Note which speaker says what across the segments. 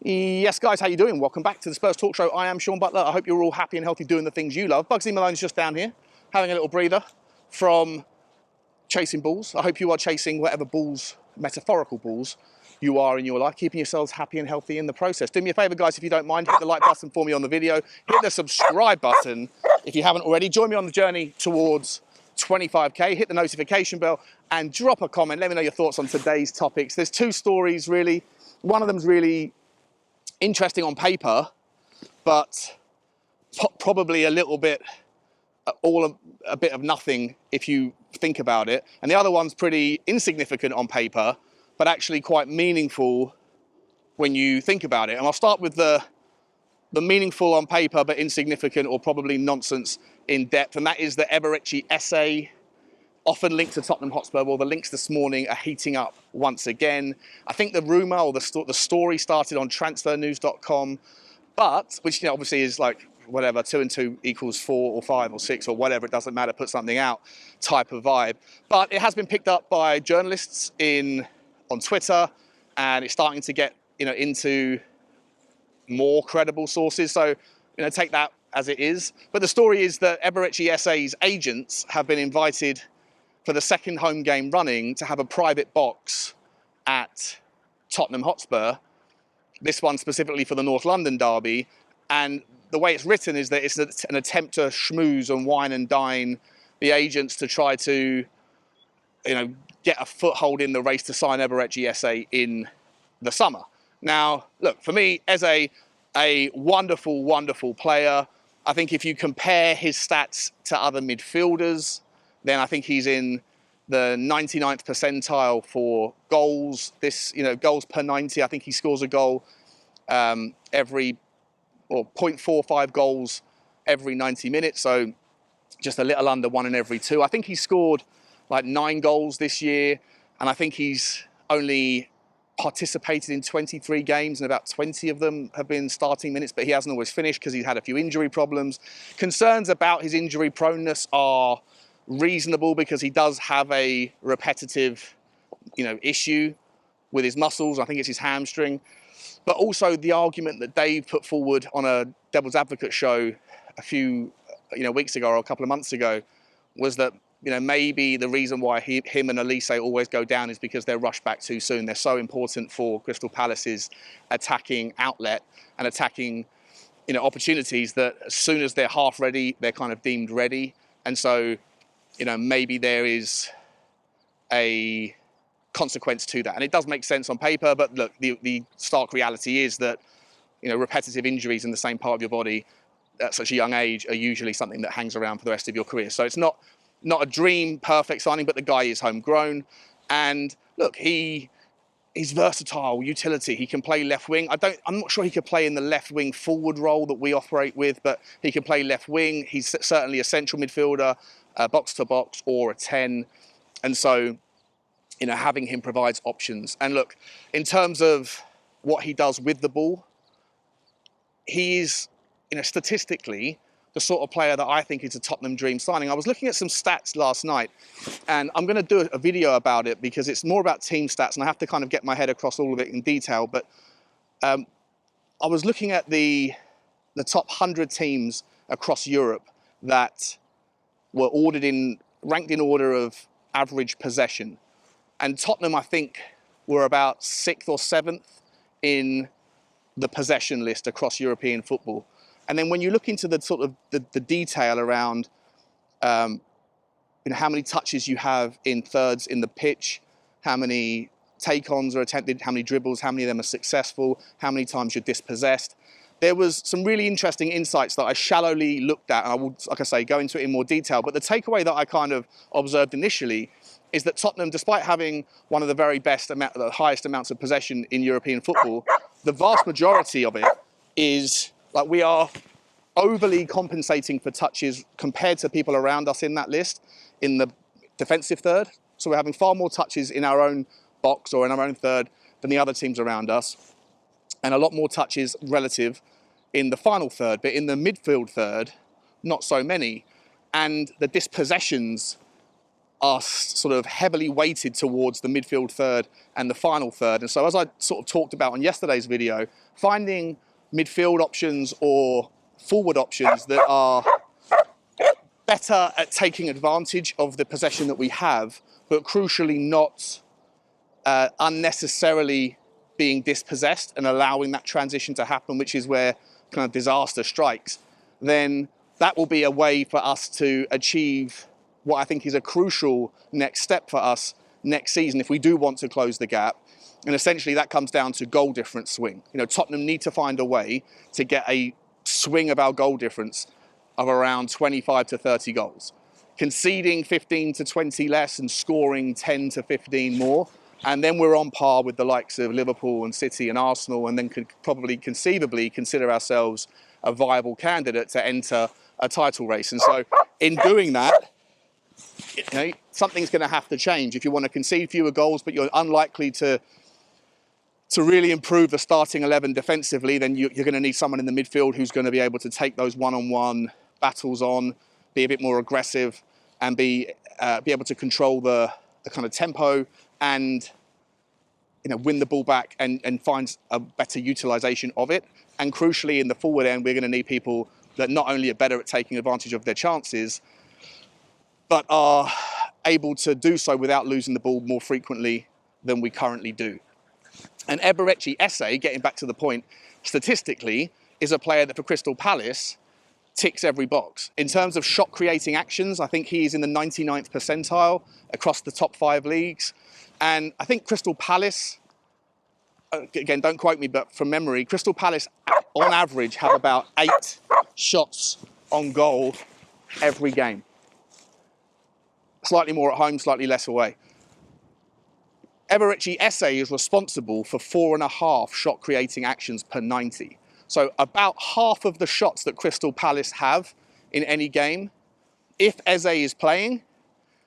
Speaker 1: Yes, guys, how you doing? Welcome back to the Spurs Talk Show. I am Sean Butler. I hope you're all happy and healthy doing the things you love. Bugsy Malone's just down here, having a little breather from chasing balls. I hope you are chasing whatever balls, metaphorical balls, you are in your life, keeping yourselves happy and healthy in the process. Do me a favour, guys, if you don't mind, hit the like button for me on the video. Hit the subscribe button if you haven't already. Join me on the journey towards 25k. Hit the notification bell and drop a comment. Let me know your thoughts on today's topics. There's two stories, really. One of them's really interesting on paper, but probably a little bit, a bit of nothing if you think about it. And the other one's pretty insignificant on paper, but actually quite meaningful when you think about it. And I'll start with the meaningful on paper, but insignificant or probably nonsense in depth. And that is the Eberechi Eze, often linked to Tottenham Hotspur. Well, the links this morning are heating up once again. I think the rumour or the story started on transfernews.com, but, which, you know, obviously is like, whatever, 2 and 2 equals 4 or 5 or 6 or whatever, it doesn't matter, put something out type of vibe. But it has been picked up by journalists on Twitter, and it's starting to get, you know, into more credible sources. So, you know, take that as it is. But the story is that Eberechi Eze's agents have been invited for the second home game running to have a private box at Tottenham Hotspur, this one specifically for the North London derby. And the way it's written is that it's an attempt to schmooze and wine and dine the agents to try to, you know, get a foothold in the race to sign Eberechi Eze in the summer. Now, look, for me, Eze, a wonderful, wonderful player. I think if you compare his stats to other midfielders, then I think he's in the 99th percentile for goals. Goals per 90. I think he scores a goal every 0.45 goals every 90 minutes. So just a little under 1 in every 2. I think he scored like 9 goals this year, and I think he's only participated in 23 games, and about 20 of them have been starting minutes, but he hasn't always finished because he's had a few injury problems. Concerns about his injury proneness are reasonable because he does have a repetitive, issue with his muscles. I think it's his hamstring. But also the argument that Dave put forward on a Devil's Advocate show a few, weeks ago or a couple of months ago was that, maybe the reason why him and Analyse always go down is because they're rushed back too soon. They're so important for Crystal Palace's attacking outlet and attacking, opportunities that as soon as they're half ready, they're kind of deemed ready. And so, maybe there is a consequence to that. And it does make sense on paper, but look, the stark reality is that, repetitive injuries in the same part of your body at such a young age are usually something that hangs around for the rest of your career. So it's not a dream perfect signing, but the guy is homegrown. And look, he's versatile, utility. He can play left wing. I'm not sure he could play in the left wing forward role that we operate with, but he can play left wing. He's certainly a central midfielder, box to box, or a 10. And so, having him provides options. And look, in terms of what he does with the ball, he's, statistically, the sort of player that I think is a Tottenham dream signing. I was looking at some stats last night, and I'm going to do a video about it because it's more about team stats, and I have to kind of get my head across all of it in detail. But I was looking at the top 100 teams across Europe that were ranked in order of average possession. And Tottenham, I think, were about 6th or 7th in the possession list across European football. And then when you look into the sort of the detail around, how many touches you have in thirds in the pitch, how many take-ons are attempted, how many dribbles, how many of them are successful, how many times you're dispossessed. There was some really interesting insights that I shallowly looked at, and I will, like I say, go into it in more detail. But the takeaway that I kind of observed initially is that Tottenham, despite having one of the very best, the highest amounts of possession in European football, the vast majority of it is like we are overly compensating for touches compared to people around us in that list in the defensive third. So we're having far more touches in our own box or in our own third than the other teams around us, and a lot more touches relative in the final third. But in the midfield third, not so many. And the dispossessions are sort of heavily weighted towards the midfield third and the final third. And so as I sort of talked about on yesterday's video, finding midfield options or forward options that are better at taking advantage of the possession that we have, but crucially not unnecessarily being dispossessed and allowing that transition to happen, which is where kind of disaster strikes, then that will be a way for us to achieve what I think is a crucial next step for us next season if we do want to close the gap. And essentially that comes down to goal difference swing. You know, Tottenham need to find a way to get a swing of our goal difference of around 25 to 30 goals. Conceding 15 to 20 less and scoring 10 to 15 more, and then we're on par with the likes of Liverpool and City and Arsenal, and then could probably conceivably consider ourselves a viable candidate to enter a title race. And so in doing that, you know, something's going to have to change. If you want to concede fewer goals, but you're unlikely to really improve the starting 11 defensively, then you're going to need someone in the midfield who's going to be able to take those one-on-one battles on, be a bit more aggressive, and be able to control the kind of tempo and, you know, win the ball back and find a better utilization of it. And crucially, in the forward end, we're going to need people that not only are better at taking advantage of their chances, but are able to do so without losing the ball more frequently than we currently do. And Eberechi Eze, getting back to the point, statistically, is a player that for Crystal Palace ticks every box. In terms of shot creating actions, I think he is in the 99th percentile across the top 5 leagues. And I think Crystal Palace, again, don't quote me, but from memory, Crystal Palace on average have about 8 shots on goal every game. Slightly more at home, slightly less away. Eberechi Eze is responsible for 4.5 shot creating actions per 90. So about half of the shots that Crystal Palace have in any game, if Eze is playing,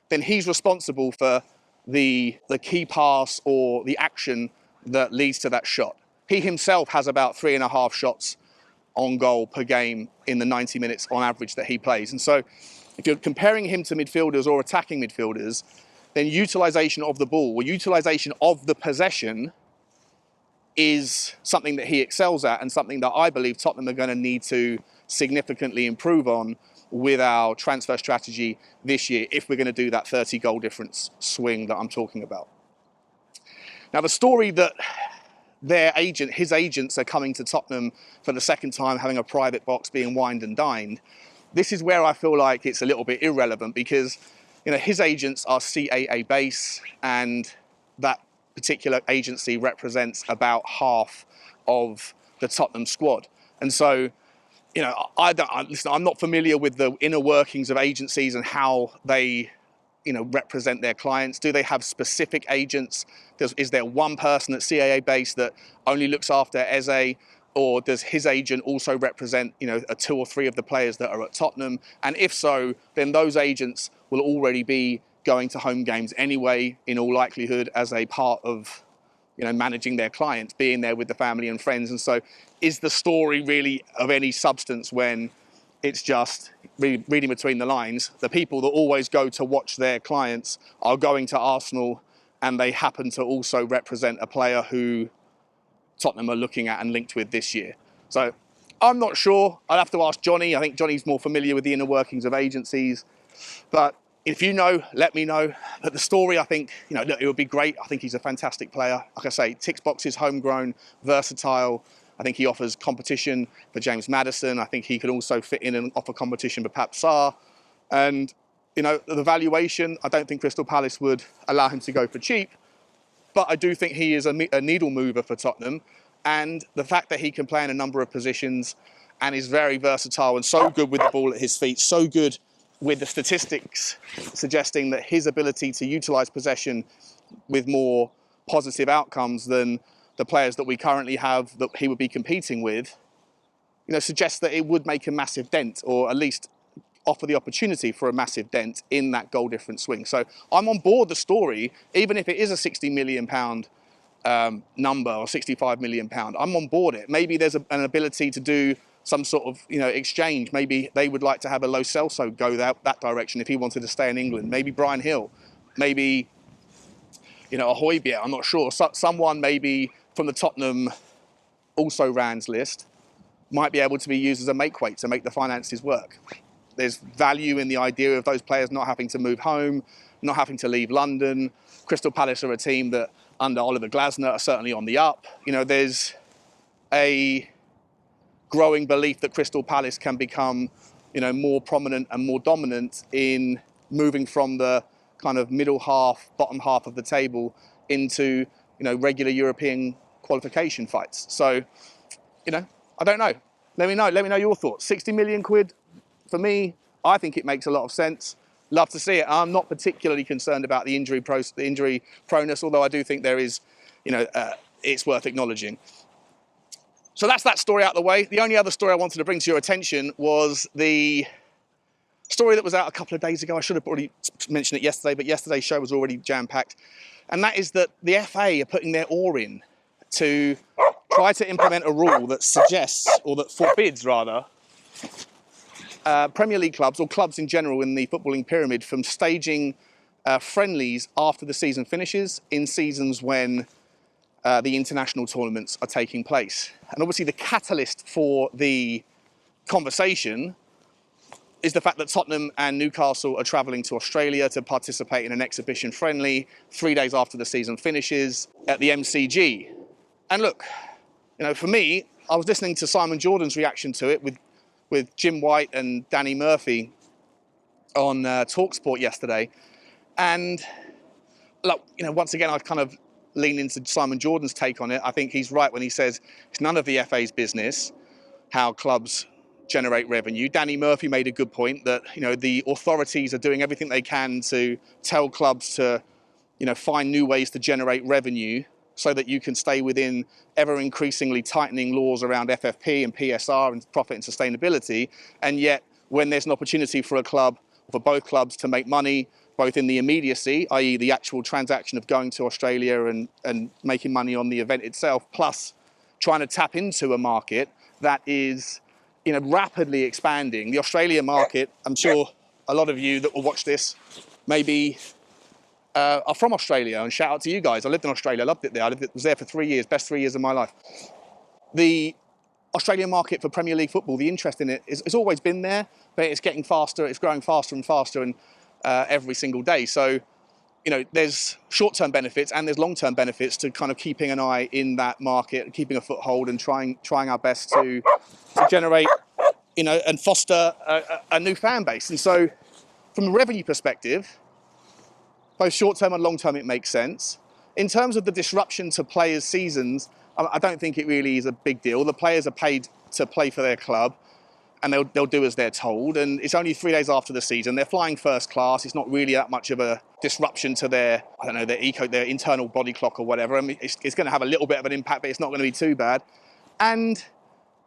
Speaker 1: then he's responsible for the key pass or the action that leads to that shot. He himself has about 3.5 shots on goal per game in the 90 minutes on average that he plays. And so if you're comparing him to midfielders or attacking midfielders, then utilization of the ball or utilization of the possession is something that he excels at and something that I believe Tottenham are going to need to significantly improve on with our transfer strategy this year if we're going to do that 30 goal difference swing that I'm talking about. Now, the story that his agents are coming to Tottenham for the second time, having a private box, being wined and dined, this is where I feel like it's a little bit irrelevant because, you know, his agents are CAA base, and that particular agency represents about half of the Tottenham squad. And so, you know, I'm not familiar with the inner workings of agencies and how they, you know, represent their clients. Do they have specific agents? Is there one person at CAA base that only looks after Eze? Or does his agent also represent, you know, 2 or 3 of the players that are at Tottenham? And if so, then those agents will already be going to home games anyway, in all likelihood, as a part of, you know, managing their clients, being there with the family and friends. And so is the story really of any substance when it's just, reading between the lines, the people that always go to watch their clients are going to Arsenal and they happen to also represent a player who Tottenham are looking at and linked with this year? So I'm not sure. I'll have to ask Johnny. I think Johnny's more familiar with the inner workings of agencies. But if you know, let me know. But the story, I think, you know, look, it would be great. I think he's a fantastic player. Like I say, ticks boxes, homegrown, versatile. I think he offers competition for James Maddison. I think he could also fit in and offer competition for Pape Sarr. And, you know, the valuation, I don't think Crystal Palace would allow him to go for cheap. But I do think he is a needle mover for Tottenham. And the fact that he can play in a number of positions and is very versatile and so good with the ball at his feet, so good with the statistics suggesting that his ability to utilise possession with more positive outcomes than the players that we currently have that he would be competing with, you know, suggests that it would make a massive dent, or at least offer the opportunity for a massive dent in that goal difference swing. So I'm on board the story, even if it is a £60 million number or £65 million. I'm on board it. Maybe there's an ability to do some sort of, you know, exchange. Maybe they would like to have a Lo Celso go that direction if he wanted to stay in England. Maybe Brian Hill. maybe, you know, a Hojbjerg, I'm not sure. Someone maybe from the Tottenham also-rans list might be able to be used as a make-weight to make the finances work. There's value in the idea of those players not having to move home, not having to leave London. Crystal Palace are a team that, under Oliver Glasner, are certainly on the up. You know, there's a growing belief that Crystal Palace can become, you know, more prominent and more dominant in moving from the kind of middle half, bottom half of the table into, you know, regular European qualification fights. So, you know, I don't know. Let me know your thoughts. 60 million quid, for me, I think it makes a lot of sense. Love to see it. I'm not particularly concerned about the injury proneness, although I do think there is, you know, it's worth acknowledging. So that's that story out of the way. The only other story I wanted to bring to your attention was the story that was out a couple of days ago. I should have already mentioned it yesterday, but yesterday's show was already jam-packed. And that is that the FA are putting their oar in to try to implement a rule that suggests, or that forbids rather, Premier League clubs, or clubs in general in the footballing pyramid, from staging friendlies after the season finishes in seasons when the international tournaments are taking place. And obviously the catalyst for the conversation is the fact that Tottenham and Newcastle are travelling to Australia to participate in an exhibition friendly 3 days after the season finishes at the MCG. And look, you know, for me, I was listening to Simon Jordan's reaction to it with Jim White and Danny Murphy on TalkSport yesterday. And look, you know, once again, I've kind of leaned into Simon Jordan's take on it. I think he's right when he says it's none of the FA's business how clubs generate revenue. Danny Murphy made a good point that, you know, the authorities are doing everything they can to tell clubs to, you know, find new ways to generate revenue so that you can stay within ever increasingly tightening laws around FFP and PSR and profit and sustainability. And yet, when there's an opportunity for a club, for both clubs to make money, both in the immediacy, i.e. the actual transaction of going to Australia and making money on the event itself, plus trying to tap into a market that is, you know, rapidly expanding. The Australia market, I'm sure a lot of you that will watch this maybe are from Australia, and shout out to you guys. I lived in Australia, I loved it there. Was there for 3 years, best 3 years of my life. The Australian market for Premier League football, the interest in it it's always been there, but it's getting faster, it's growing faster and faster, and every single day. So, you know, there's short-term benefits and there's long-term benefits to kind of keeping an eye in that market, keeping a foothold and trying our best to generate, you know, and foster a new fan base. And so from a revenue perspective, both short-term and long-term, it makes sense. In terms of the disruption to players' seasons, I don't think it really is a big deal. The players are paid to play for their club, and they'll do as they're told. And it's only 3 days after the season. They're flying first class. It's not really that much of a disruption to their, I don't know, their internal body clock or whatever. I mean, it's going to have a little bit of an impact, but it's not going to be too bad. And,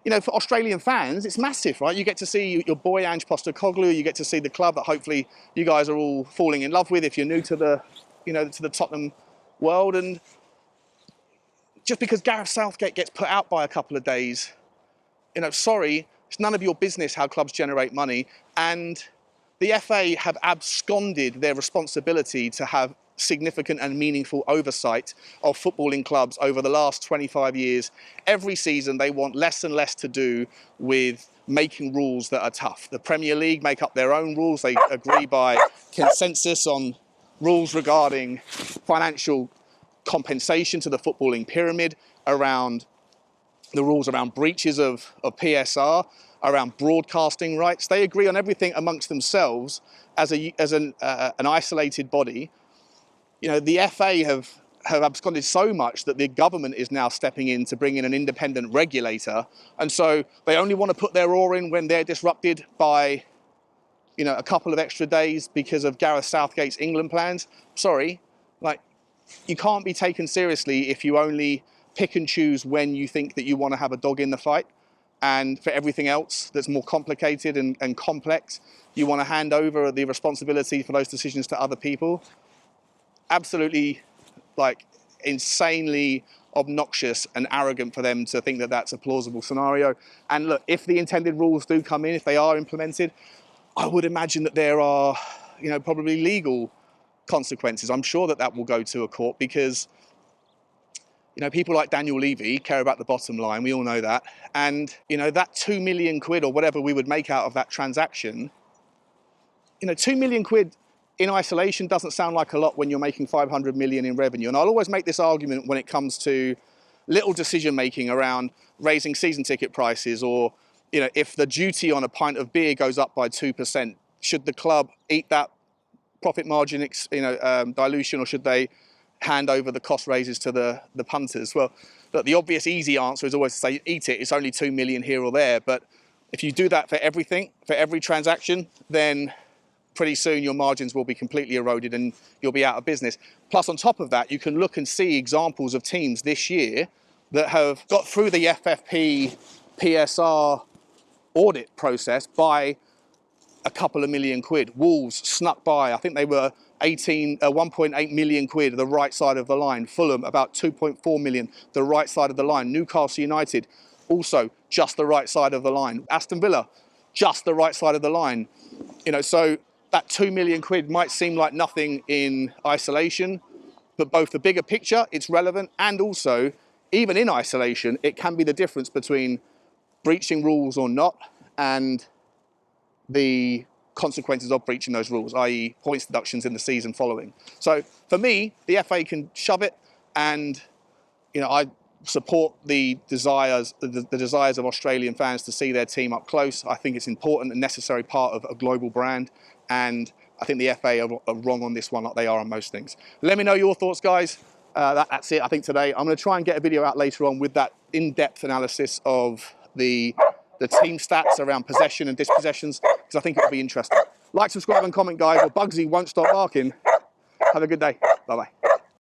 Speaker 1: you know, for Australian fans, it's massive, right? You get to see your boy Ange Postecoglou. You get to see the club that hopefully you guys are all falling in love with if you're new to the, you know, to the Tottenham world. And just because Gareth Southgate gets put out by a couple of days, you know, sorry, it's none of your business how clubs generate money. And the FA have absconded their responsibility to have significant and meaningful oversight of footballing clubs over the last 25 years. Every season, they want less and less to do with making rules that are tough. The Premier League make up their own rules. They agree by consensus on rules regarding financial compensation to the footballing pyramid, around the rules around breaches of PSR, around broadcasting rights. They agree on everything amongst themselves as an isolated body. You know, the FA have absconded so much that the government is now stepping in to bring in an independent regulator. And so they only want to put their oar in when they're disrupted by, you know, a couple of extra days because of Gareth Southgate's England plans. Sorry, like, you can't be taken seriously if you only pick and choose when you think that you want to have a dog in the fight. And for everything else that's more complicated and complex, you want to hand over the responsibility for those decisions to other people. Absolutely, like, insanely obnoxious and arrogant for them to think that that's a plausible scenario. And look, if the intended rules do come in, if they are implemented, I would imagine that there are, you know, probably legal consequences. I'm sure that that will go to a court because, you know, people like Daniel Levy care about the bottom line. We all know that. And, you know, that 2 million quid or whatever we would make out of that transaction, you know, 2 million quid in isolation doesn't sound like a lot when you're making 500 million in revenue. And I'll always make this argument when it comes to little decision making around raising season ticket prices, or, you know, if the duty on a pint of beer goes up by 2%, should the club eat that profit margin, dilution, or should they hand over the cost raises to the punters? Well, look, the obvious easy answer is always to say eat it. It's only 2 million here or there. But if you do that for everything, for every transaction, then pretty soon your margins will be completely eroded and you'll be out of business. Plus, on top of that, you can look and see examples of teams this year that have got through the FFP PSR audit process by a couple of million quid. Wolves snuck by. I think they were 1.8 million quid the right side of the line. Fulham about 2.4 million the right side of the line. Newcastle United also just the right side of the line. Aston Villa just the right side of the line. You know, so that 2 million quid might seem like nothing in isolation, but both the bigger picture, it's relevant, and also, even in isolation, it can be the difference between breaching rules or not, and the consequences of breaching those rules, i.e. points deductions in the season following. So for me, the FA can shove it, and, you know, I support the desires of Australian fans to see their team up close. I think it's important and necessary part of a global brand, and I think the FA are wrong on this one, like they are on most things. Let me know your thoughts, guys. That's it, I think, today. I'm going to try and get a video out later on with that in-depth analysis of the team stats around possession and dispossessions, because I think it'll be interesting. Like, subscribe and comment, guys, or Bugsy won't stop barking. Have a good day. Bye-bye.